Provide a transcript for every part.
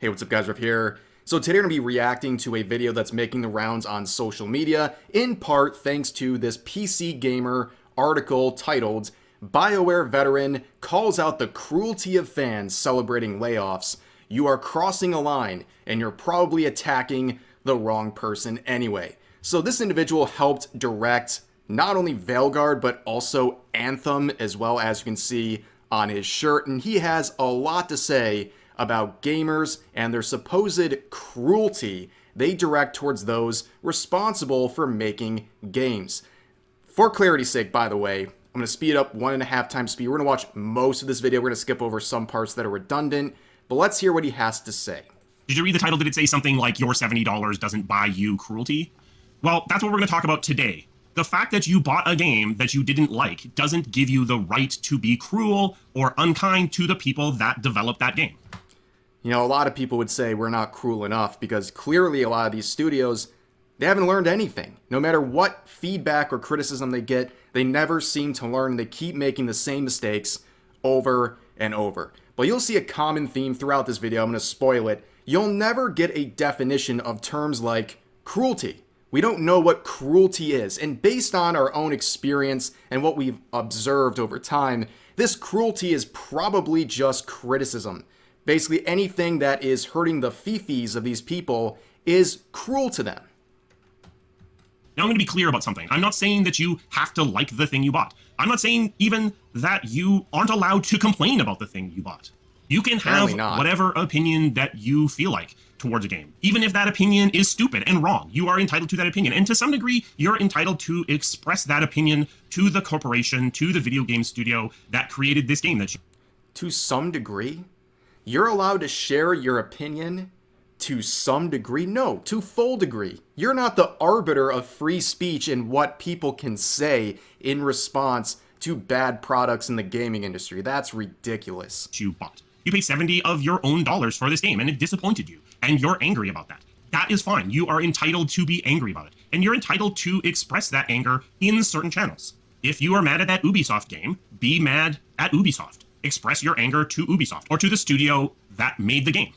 Hey, what's up guys, Riff here. So today we're going to be reacting to a video that's making the rounds on social media, in part thanks to this PC Gamer article titled, Bioware veteran calls out the cruelty of fans celebrating layoffs. You are crossing a line, and you're probably attacking the wrong person anyway. So this individual helped direct not only Veilguard, but also Anthem, as well as you can see on his shirt, and he has a lot to say about gamers and their supposed cruelty they direct towards those responsible for making games. For clarity's sake, by the way, I'm going to speed up 1.5 times speed. We're going to watch most of this video. We're going to skip over some parts that are redundant, but let's hear what he has to say. Did you read the title? Did it say something like your $70 doesn't buy you cruelty? Well, that's what we're going to talk about today. The fact that you bought a game that you didn't like doesn't give you the right to be cruel or unkind to the people that developed that game. You know, a lot of people would say we're not cruel enough because clearly a lot of these studios, they haven't learned anything. No matter what feedback or criticism they get, they never seem to learn. They keep making the same mistakes over and over. But you'll see a common theme throughout this video. I'm going to spoil it. You'll never get a definition of terms like cruelty. We don't know what cruelty is. And based on our own experience and what we've observed over time, this cruelty is probably just criticism. Basically, anything that is hurting the fifis of these people is cruel to them. Now, I'm going to be clear about something. I'm not saying that you have to like the thing you bought. I'm not saying even that you aren't allowed to complain about the thing you bought. You can have whatever opinion that you feel like towards a game. Even if that opinion is stupid and wrong, you are entitled to that opinion. And to some degree, you're entitled to express that opinion to the corporation, to the video game studio that created this game that you... To some degree? You're allowed to share your opinion to some degree? No, to full degree. You're not the arbiter of free speech and what people can say in response to bad products in the gaming industry. That's ridiculous. You bought. You paid 70 of your own dollars for this game and it disappointed you. And you're angry about that. That is fine. You are entitled to be angry about it. And you're entitled to express that anger in certain channels. If you are mad at that Ubisoft game, be mad at Ubisoft. Express your anger to Ubisoft or to the studio that made the game.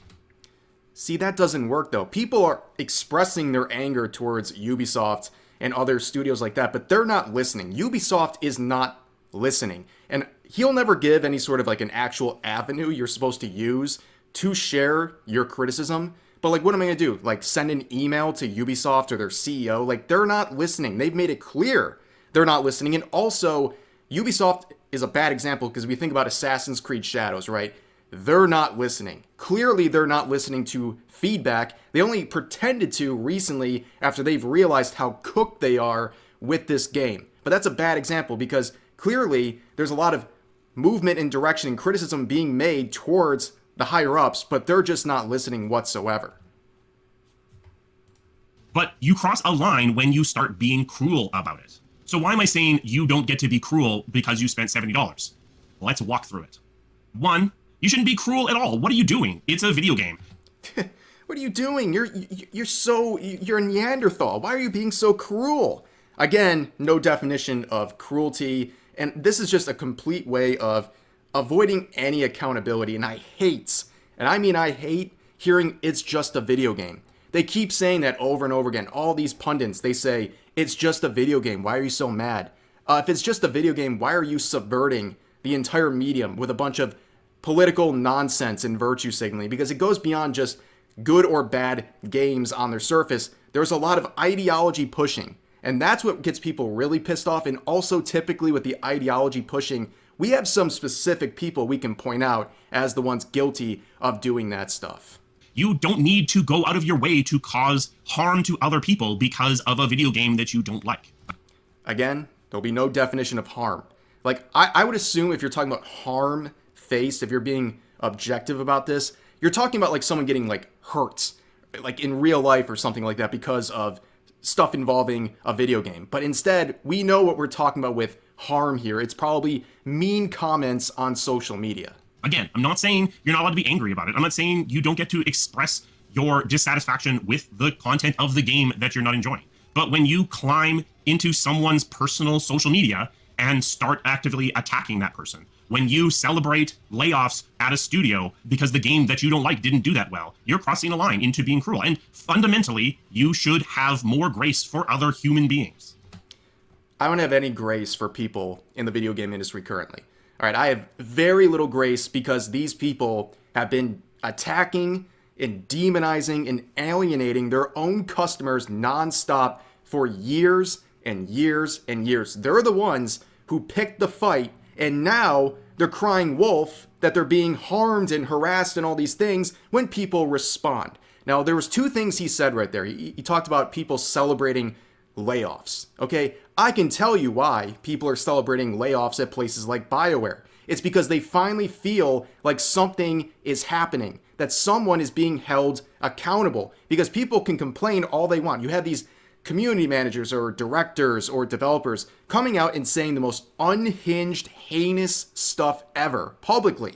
See, that doesn't work though. People are expressing their anger towards Ubisoft and other studios like that, but they're not listening. Ubisoft is not listening. And he'll never give any sort of like an actual avenue you're supposed to use to share your criticism. But like, what am I going to do? Like send an email to Ubisoft or their CEO? Like, they're not listening. They've made it clear they're not listening. And also, Ubisoft is a bad example because we think about Assassin's Creed Shadows, right? They're not listening. Clearly, they're not listening to feedback. They only pretended to recently after they've realized how cooked they are with this game. But that's a bad example because clearly there's a lot of movement and direction and criticism being made towards the higher-ups, but they're just not listening whatsoever. But you cross a line when you start being cruel about it. So why am I saying you don't get to be cruel because you spent $70? Let's walk through it. 1, you shouldn't be cruel at all. What are you doing? It's a video game. What are you doing? You're a Neanderthal. Why are you being so cruel? Again, no definition of cruelty, and this is just a complete way of avoiding any accountability, and I hate, and I mean I hate, hearing it's just a video game. They keep saying that over and over again. All these pundits, they say, it's just a video game. Why are you so mad? If it's just a video game, why are you subverting the entire medium with a bunch of political nonsense and virtue signaling? Because it goes beyond just good or bad games on their surface. There's a lot of ideology pushing. And that's what gets people really pissed off. And also typically with the ideology pushing, we have some specific people we can point out as the ones guilty of doing that stuff. You don't need to go out of your way to cause harm to other people because of a video game that you don't like. Again, there'll be no definition of harm. Like, I would assume if you're talking about harm faced, if you're being objective about this, you're talking about like someone getting like hurt, like in real life or something like that because of stuff involving a video game. But instead, we know what we're talking about with harm here. It's probably mean comments on social media. Again, I'm not saying you're not allowed to be angry about it. I'm not saying you don't get to express your dissatisfaction with the content of the game that you're not enjoying. But when you climb into someone's personal social media and start actively attacking that person, When you celebrate layoffs at a studio because the game that you don't like didn't do that well, you're crossing a line into being cruel. And fundamentally, you should have more grace for other human beings. I don't have any grace for people in the video game industry currently. All right, I have very little grace because these people have been attacking and demonizing and alienating their own customers nonstop for years and years and years. They're the ones who picked the fight, and now they're crying wolf that they're being harmed and harassed and all these things when people respond. Now, there was two things he said right there. He talked about people celebrating layoffs. Okay, I can tell you why people are celebrating layoffs at places like Bioware. It's because they finally feel like something is happening, that someone is being held accountable, because people can complain all they want. You have these community managers or directors or developers coming out and saying the most unhinged, heinous stuff ever publicly,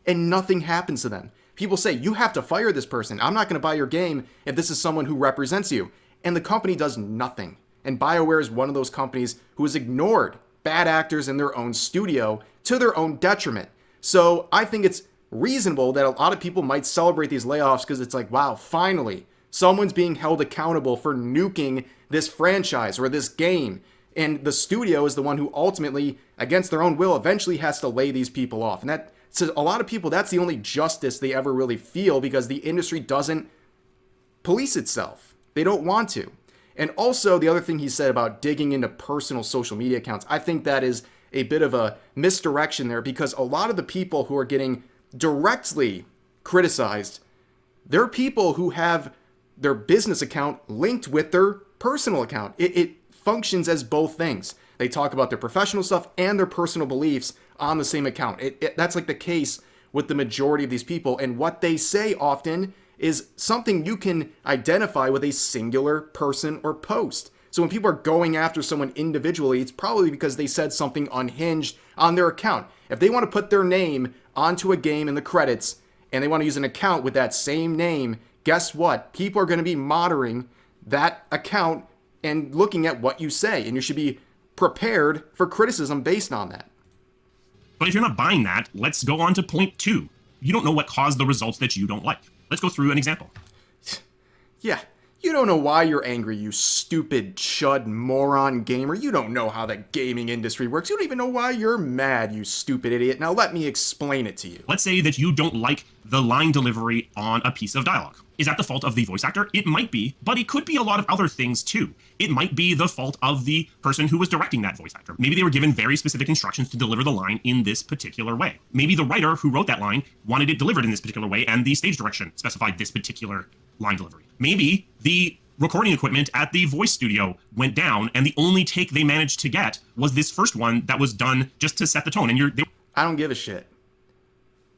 and nothing happens to them. People say, you have to fire this person. I'm not going to buy your game if this is someone who represents you. And the company does nothing. And BioWare is one of those companies who has ignored bad actors in their own studio to their own detriment. So I think it's reasonable that a lot of people might celebrate these layoffs because it's like, wow, finally, someone's being held accountable for nuking this franchise or this game. And the studio is the one who ultimately, against their own will, eventually has to lay these people off. And that, to a lot of people, that's the only justice they ever really feel because the industry doesn't police itself. They don't want to. And also, the other thing he said about digging into personal social media accounts, I think that is a bit of a misdirection there because a lot of the people who are getting directly criticized, they're people who have their business account linked with their personal account. It functions as both things. They talk about their professional stuff and their personal beliefs on the same account. That's like the case with the majority of these people. And what they say often is something you can identify with a singular person or post. So when people are going after someone individually, it's probably because they said something unhinged on their account. If they want to put their name onto a game in the credits and they want to use an account with that same name, guess what? People are going to be monitoring that account and looking at what you say, and you should be prepared for criticism based on that. But if you're not buying that, let's go on to point 2. You don't know what caused the results that you don't like. Let's go through an example. Yeah, you don't know why you're angry, you stupid chud moron gamer. You don't know how the gaming industry works. You don't even know why you're mad, you stupid idiot. Now let me explain it to you. Let's say that you don't like the line delivery on a piece of dialogue. Is that the fault of the voice actor? It might be, but it could be a lot of other things too. It might be the fault of the person who was directing that voice actor. Maybe they were given very specific instructions to deliver the line in this particular way. Maybe the writer who wrote that line wanted it delivered in this particular way, and the stage direction specified this particular line delivery. Maybe the recording equipment at the voice studio went down, and the only take they managed to get was this first one that was done just to set the tone. And I don't give a shit.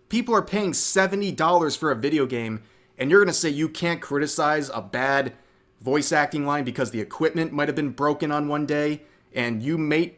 People are paying $70 for a video game, and you're going to say you can't criticize a bad voice acting line because the equipment might have been broken on one day, and you may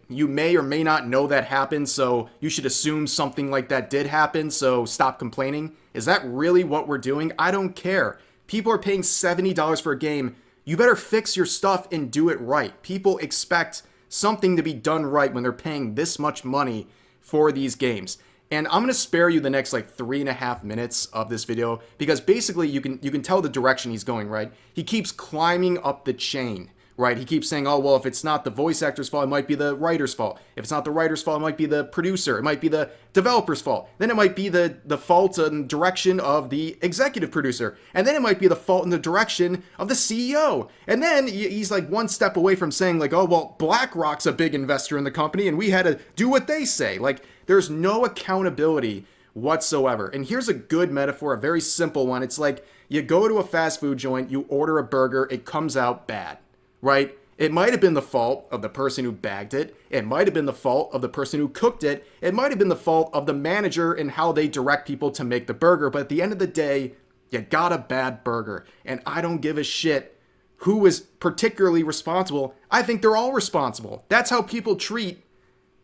or may not know that happened, so you should assume something like that did happen, so stop complaining? Is that really what we're doing? I don't care. People are paying $70 for a game. You better fix your stuff and do it right. People expect something to be done right when they're paying this much money for these games. And I'm going to spare you the next like 3.5 minutes of this video because basically you can tell the direction he's going, right? He keeps climbing up the chain, right? He keeps saying, oh, well, if it's not the voice actor's fault, it might be the writer's fault. If it's not the writer's fault, it might be the producer. It might be the developer's fault. Then it might be the fault and direction of the executive producer. And then it might be the fault and the direction of the CEO. And then he's like one step away from saying like, oh, well, BlackRock's a big investor in the company and we had to do what they say. Like, there's no accountability whatsoever. And here's a good metaphor, a very simple one. It's like you go to a fast food joint, you order a burger, it comes out bad, right? It might have been the fault of the person who bagged it. It might have been the fault of the person who cooked it. It might have been the fault of the manager and how they direct people to make the burger. But at the end of the day, you got a bad burger. And I don't give a shit who is particularly responsible. I think they're all responsible. That's how people treat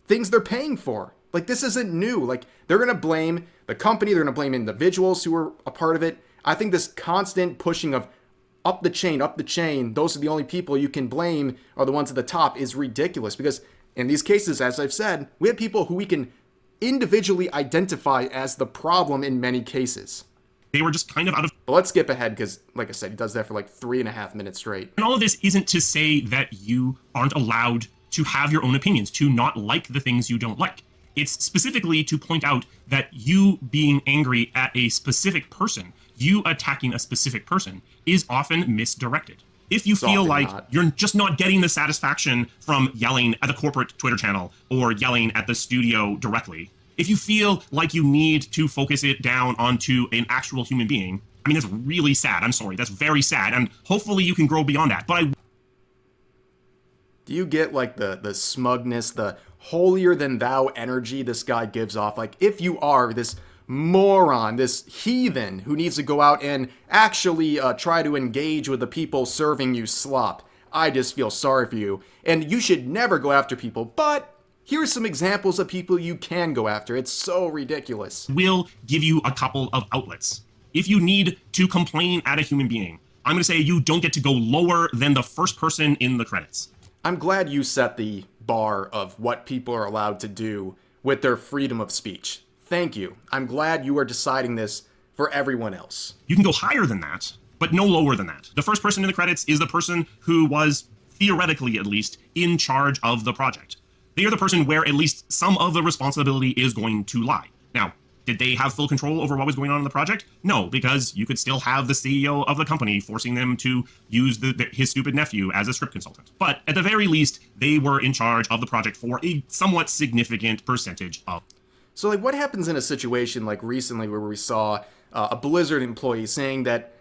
things they're paying for. Like, this isn't new. Like, they're going to blame the company. They're going to blame individuals who were a part of it. I think this constant pushing of up the chain, those are the only people you can blame are the ones at the top is ridiculous. Because in these cases, as I've said, we have people who we can individually identify as the problem in many cases. They were just kind of out of... But let's skip ahead because, like I said, he does that for like 3.5 minutes straight. And all of this isn't to say that you aren't allowed to have your own opinions, to not like the things you don't like. It's specifically to point out that you being angry at a specific person, you attacking a specific person, is often misdirected. If you feel like you're just not getting the satisfaction from yelling at the corporate Twitter channel or yelling at the studio directly, if you feel like you need to focus it down onto an actual human being, I mean, that's really sad. I'm sorry. That's very sad. And hopefully you can grow beyond that. But do you get like the smugness, the holier than thou energy this guy gives off? Like, if you are this moron, this heathen who needs to go out and actually try to engage with the people serving you slop, I just feel sorry for you. And you should never go after people, but here's some examples of people you can go after. It's so ridiculous. We'll give you a couple of outlets. If you need to complain at a human being, I'm going to say you don't get to go lower than the first person in the credits. I'm glad you set the bar of what people are allowed to do with their freedom of speech. Thank you. I'm glad you are deciding this for everyone else. You can go higher than that, but no lower than that. The first person in the credits is the person who was, theoretically at least, in charge of the project. They are the person where at least some of the responsibility is going to lie. Now, did they have full control over what was going on in the project? No, because you could still have the CEO of the company forcing them to use his stupid nephew as a script consultant. But at the very least, they were in charge of the project for a somewhat significant percentage of. So, like, what happens in a situation like recently where we saw a Blizzard employee saying that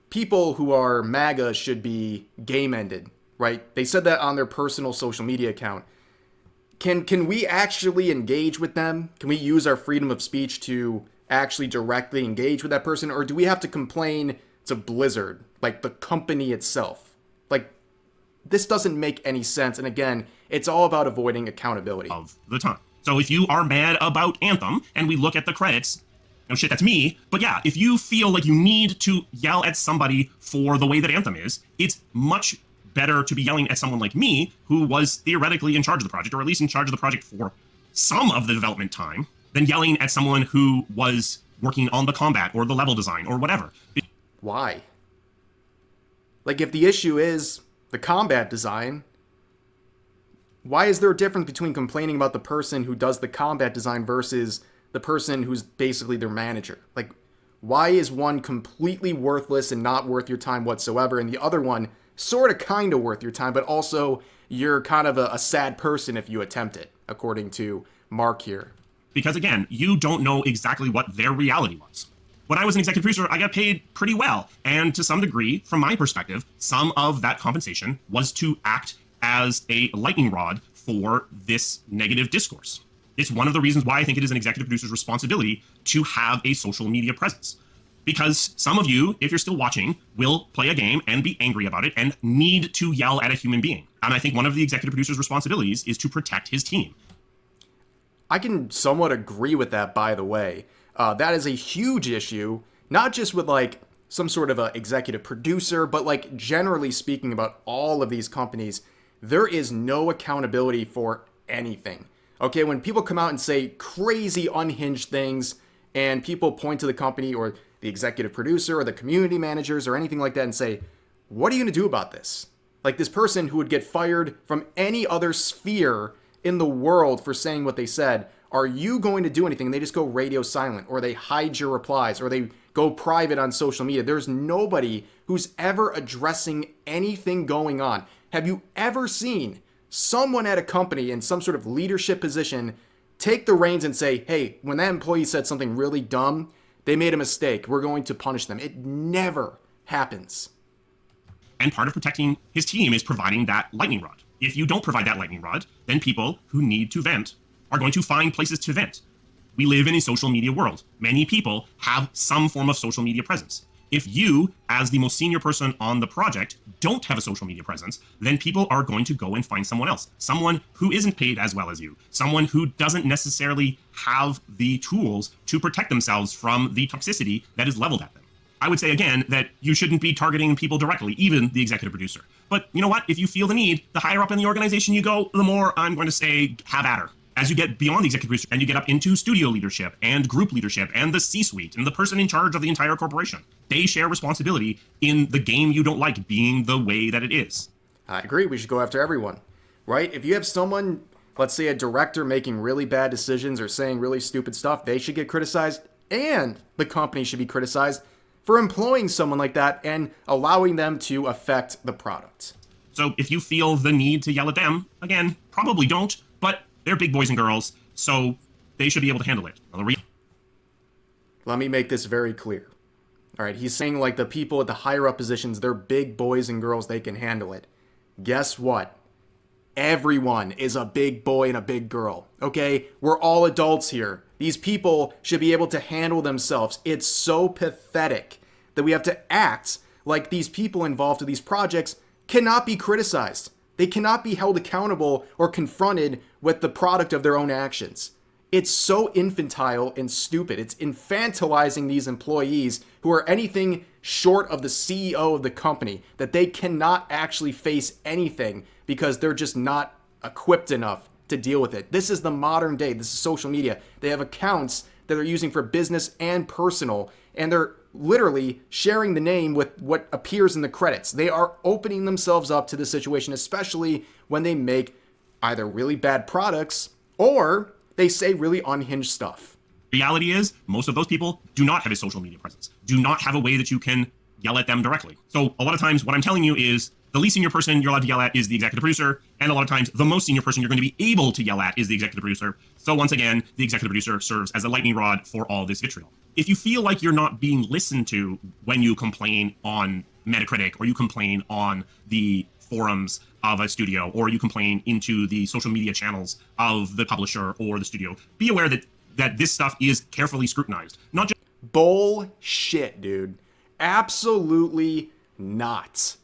people who are MAGA should be game-ended, right? They said that on their personal social media account. Can we actually engage with them? Can we use our freedom of speech to actually directly engage with that person? Or do we have to complain to Blizzard, like the company itself? Like, this doesn't make any sense. And again, it's all about avoiding accountability. Of the time. So if you are mad about Anthem and we look at the credits, no shit, that's me. But yeah, if you feel like you need to yell at somebody for the way that Anthem is, it's much better to be yelling at someone like me, who was theoretically in charge of the project, or at least in charge of the project for some of the development time, than yelling at someone who was working on the combat or the level design or whatever. Why? Like, if the issue is the combat design, why is there a difference between complaining about the person who does the combat design versus the person who's basically their manager? Like, why is one completely worthless and not worth your time whatsoever, and the other one sort of kind of worth your time, but also you're kind of a sad person if you attempt it, according to Mark here? Because again, you don't know exactly what their reality was. When I was an executive producer, I got paid pretty well. And to some degree, from my perspective, some of that compensation was to act as a lightning rod for this negative discourse. It's one of the reasons why I think it is an executive producer's responsibility to have a social media presence. Because some of you, if you're still watching, will play a game and be angry about it and need to yell at a human being. And I think one of the executive producer's responsibilities is to protect his team. I can somewhat agree with that, by the way. That is a huge issue, not just with like some sort of a executive producer, but like generally speaking about all of these companies, there is no accountability for anything. Okay, when people come out and say crazy unhinged things and people point to the company or the executive producer or the community managers or anything like that and say, what are you going to do about this? Like this person who would get fired from any other sphere in the world for saying what they said, are you going to do anything? And they just go radio silent, or they hide your replies, or they go private on social media. There's nobody who's ever addressing anything going on. Have you ever seen someone at a company in some sort of leadership position take the reins and say, hey, when that employee said something really dumb, they made a mistake, we're going to punish them? It never happens. And part of protecting his team is providing that lightning rod. If you don't provide that lightning rod, then people who need to vent are going to find places to vent. We live in a social media world. Many people have some form of social media presence. If you, as the most senior person on the project, don't have a social media presence, then people are going to go and find someone else, someone who isn't paid as well as you, someone who doesn't necessarily have the tools to protect themselves from the toxicity that is leveled at them. I would say, again, that you shouldn't be targeting people directly, even the executive producer. But you know what? If you feel the need, the higher up in the organization you go, the more I'm going to say, have at her. As you get beyond the executive producer and you get up into studio leadership and group leadership and the C-suite and the person in charge of the entire corporation, they share responsibility in the game you don't like being the way that it is. I agree. We should go after everyone, right? If you have someone, let's say a director, making really bad decisions or saying really stupid stuff, they should get criticized, and the company should be criticized for employing someone like that and allowing them to affect the product. So if you feel the need to yell at them, again, probably don't, but they're big boys and girls, so they should be able to handle it. Let me make this very clear. All right, he's saying like the people at the higher up positions, they're big boys and girls, they can handle it. Guess what? Everyone is a big boy and a big girl, okay? We're all adults here. These people should be able to handle themselves. It's so pathetic that we have to act like these people involved in these projects cannot be criticized. They cannot be held accountable or confronted with the product of their own actions. It's so infantile and stupid. It's infantilizing these employees who are anything short of the CEO of the company, that they cannot actually face anything because they're just not equipped enough to deal with it. This is the modern day. This is social media. They have accounts that they're using for business and personal, and they're literally sharing the name with what appears in the credits. They are opening themselves up to the situation, especially when they make either really bad products or they say really unhinged stuff. Reality is, most of those people do not have a social media presence, do not have a way that you can yell at them directly. So a lot of times what I'm telling you is the least senior person you're allowed to yell at is the executive producer, and a lot of times the most senior person you're going to be able to yell at is the executive producer. So once again, the executive producer serves as a lightning rod for all this vitriol. If you feel like you're not being listened to when you complain on Metacritic, or you complain on the forums of a studio, or you complain into the social media channels of the publisher or the studio, be aware that this stuff is carefully scrutinized. Not just bullshit, dude. Absolutely not.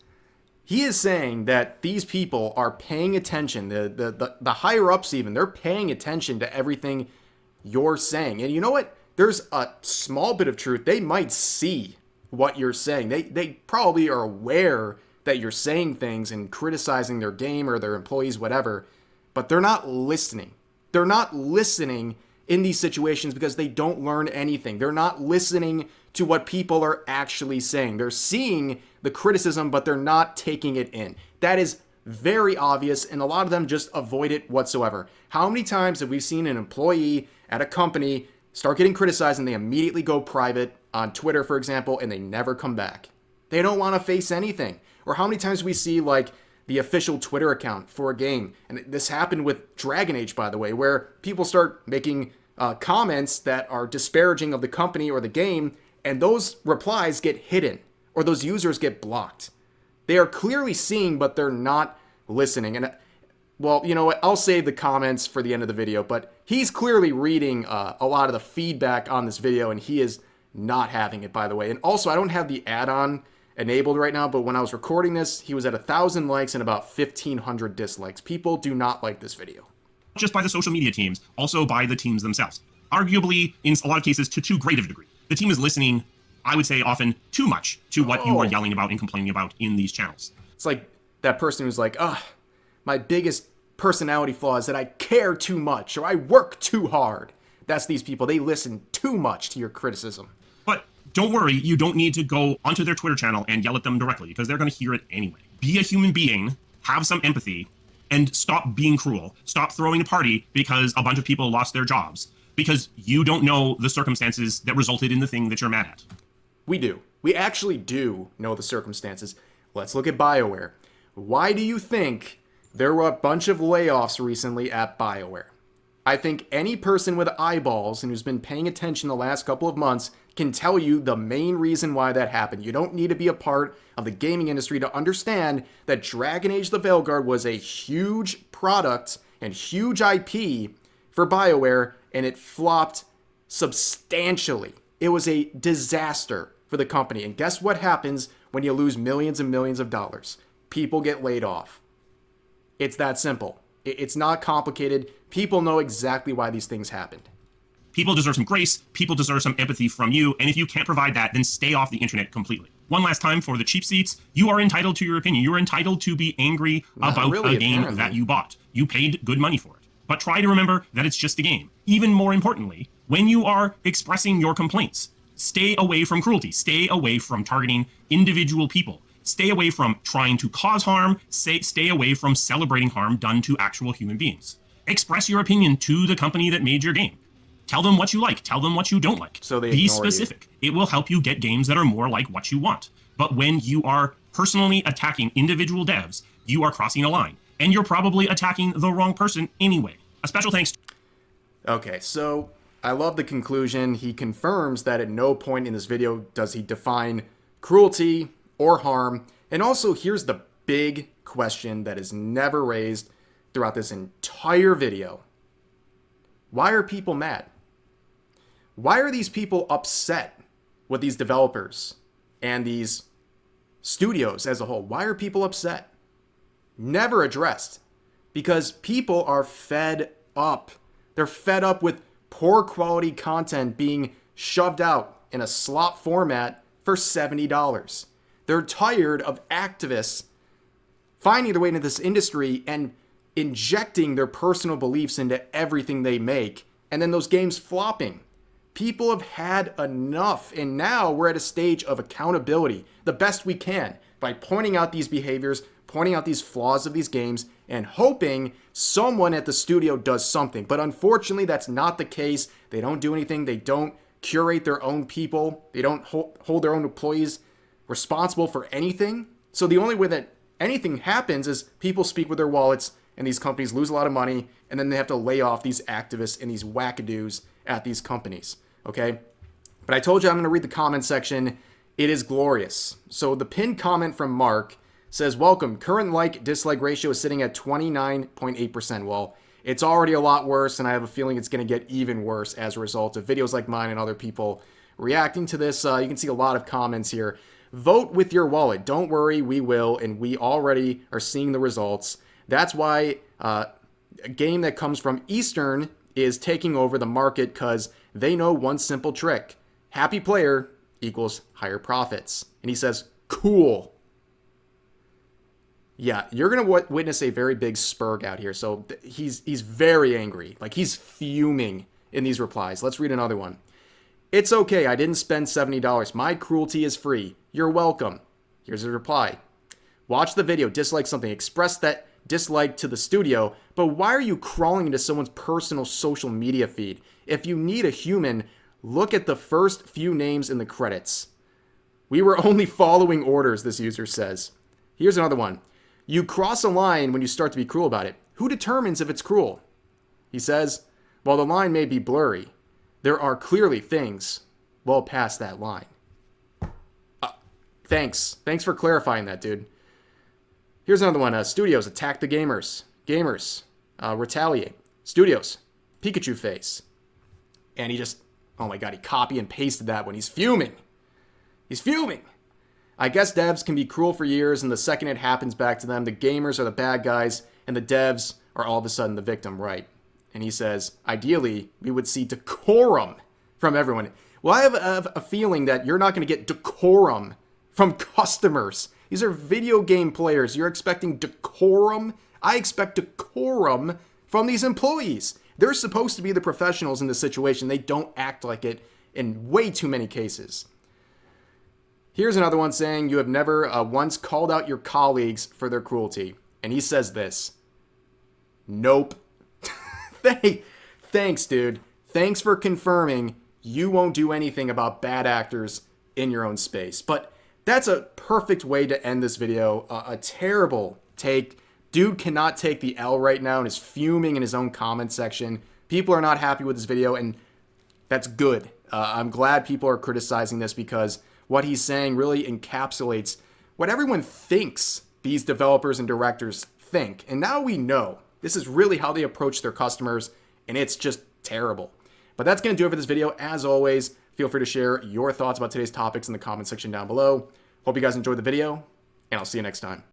He is saying that these people are paying attention, the higher ups even, they're paying attention to everything you're saying. And you know what? There's a small bit of truth. They might see what you're saying. They probably are aware that you're saying things and criticizing their game or their employees, whatever, but they're not listening. They're not listening in these situations because they don't learn anything. They're not listening to what people are actually saying. They're seeing the criticism, but they're not taking it in. That is very obvious, and a lot of them just avoid it whatsoever. How many times have we seen an employee at a company start getting criticized and they immediately go private on Twitter, for example, and they never come back? They don't want to face anything. Or how many times we see like the official Twitter account for a game, and this happened with Dragon Age, by the way, where people start making comments that are disparaging of the company or the game, and those replies get hidden or those users get blocked. They are clearly seeing, but they're not listening. And well, you know what? I'll save the comments for the end of the video, but he's clearly reading a lot of the feedback on this video, and he is not having it, by the way. And also, I don't have the add-on enabled right now, but when I was recording this, he was at 1,000 likes and about 1,500 dislikes. People do not like this video. Just by the social media teams, also by the teams themselves. Arguably, in a lot of cases, to too great of a degree. The team is listening, I would say often, too much to what you are yelling about and complaining about in these channels. It's like that person who's like, my biggest personality flaw is that I care too much or I work too hard. That's these people. They listen too much to your criticism. But don't worry, you don't need to go onto their Twitter channel and yell at them directly because they're going to hear it anyway. Be a human being, have some empathy, and stop being cruel. Stop throwing a party because a bunch of people lost their jobs because you don't know the circumstances that resulted in the thing that you're mad at. We do. We actually do know the circumstances. Let's look at Bioware. Why do you think there were a bunch of layoffs recently at Bioware? I think any person with eyeballs and who's been paying attention the last couple of months can tell you the main reason why that happened. You don't need to be a part of the gaming industry to understand that Dragon Age the Veilguard was a huge product and huge IP for Bioware, and it flopped substantially. It was a disaster for the company. And guess what happens when you lose millions and millions of dollars? People get laid off. It's that simple. It's not complicated. People know exactly why these things happened. People deserve some grace. People deserve some empathy from you. And if you can't provide that, then stay off the internet completely. One last time for the cheap seats. You are entitled to your opinion. You are entitled to be angry about a game that you bought. You paid good money for it. But try to remember that it's just a game. Even more importantly, when you are expressing your complaints, stay away from cruelty. Stay away from targeting individual people. Stay away from trying to cause harm. Stay away from celebrating harm done to actual human beings. Express your opinion to the company that made your game. Tell them what you like. Tell them what you don't like. So they be ignore specific. It will help you get games that are more like what you want. But when you are personally attacking individual devs, you are crossing a line. And you're probably attacking the wrong person anyway. A special thanks. Okay, so I love the conclusion. He confirms that at no point in this video does he define cruelty or harm. And also, here's the big question that is never raised throughout this entire video. Why are people mad? Why are these people upset with these developers and these studios as a whole? Why are people upset? Never addressed. Because people are fed up. They're fed up with poor quality content being shoved out in a slop format for $70. They're tired of activists finding their way into this industry and injecting their personal beliefs into everything they make, and then those games flopping. People have had enough, and now we're at a stage of accountability, the best we can, by pointing out these behaviors, pointing out these flaws of these games, and hoping someone at the studio does something. But unfortunately, that's not the case. They don't do anything. They don't curate their own people. They don't hold their own employees responsible for anything. So the only way that anything happens is people speak with their wallets, and these companies lose a lot of money, and then they have to lay off these activists and these wackadoos at these companies, okay? But I told you I'm going to read the comment section. It is glorious. So the pinned comment from Mark says, welcome, current like-dislike ratio is sitting at 29.8%. Well, it's already a lot worse, and I have a feeling it's going to get even worse as a result of videos like mine and other people reacting to this. You can see a lot of comments here. Vote with your wallet. Don't worry, we will, and we already are seeing the results. That's why a game that comes from Eastern is taking over the market, because they know one simple trick. Happy player equals higher profits. And he says, cool. Yeah, you're going to witness a very big spurg out here. So he's very angry. Like, he's fuming in these replies. Let's read another one. It's okay. I didn't spend $70. My cruelty is free. You're welcome. Here's a reply. Watch the video. Dislike something. Express that dislike to the studio. But why are you crawling into someone's personal social media feed? If you need a human, look at the first few names in the credits. We were only following orders, this user says. Here's another one. You cross a line when you start to be cruel about it. Who determines if it's cruel? He says, while the line may be blurry, there are clearly things well past that line. Thanks. Thanks for clarifying that, dude. Here's another one. Studios attack the gamers. Gamers retaliate. Studios, Pikachu face. And he just, oh my god, he copy and pasted that when he's fuming. He's fuming. I guess devs can be cruel for years, and the second it happens back to them, the gamers are the bad guys, and the devs are all of a sudden the victim, right? And he says, ideally, we would see decorum from everyone. Well, I have a feeling that you're not going to get decorum from customers. These are video game players. You're expecting decorum? I expect decorum from these employees. They're supposed to be the professionals in this situation. They don't act like it in way too many cases. Here's another one saying, you have never once called out your colleagues for their cruelty. And he says this. Nope. Thanks, dude. Thanks for confirming you won't do anything about bad actors in your own space. But that's a perfect way to end this video. A terrible take. Dude cannot take the L right now and is fuming in his own comment section. People are not happy with this video, and that's good. I'm glad people are criticizing this, because what he's saying really encapsulates what everyone thinks these developers and directors think. And now we know this is really how they approach their customers, and it's just terrible. But that's going to do it for this video. As always, feel free to share your thoughts about today's topics in the comment section down below. Hope you guys enjoyed the video, and I'll see you next time.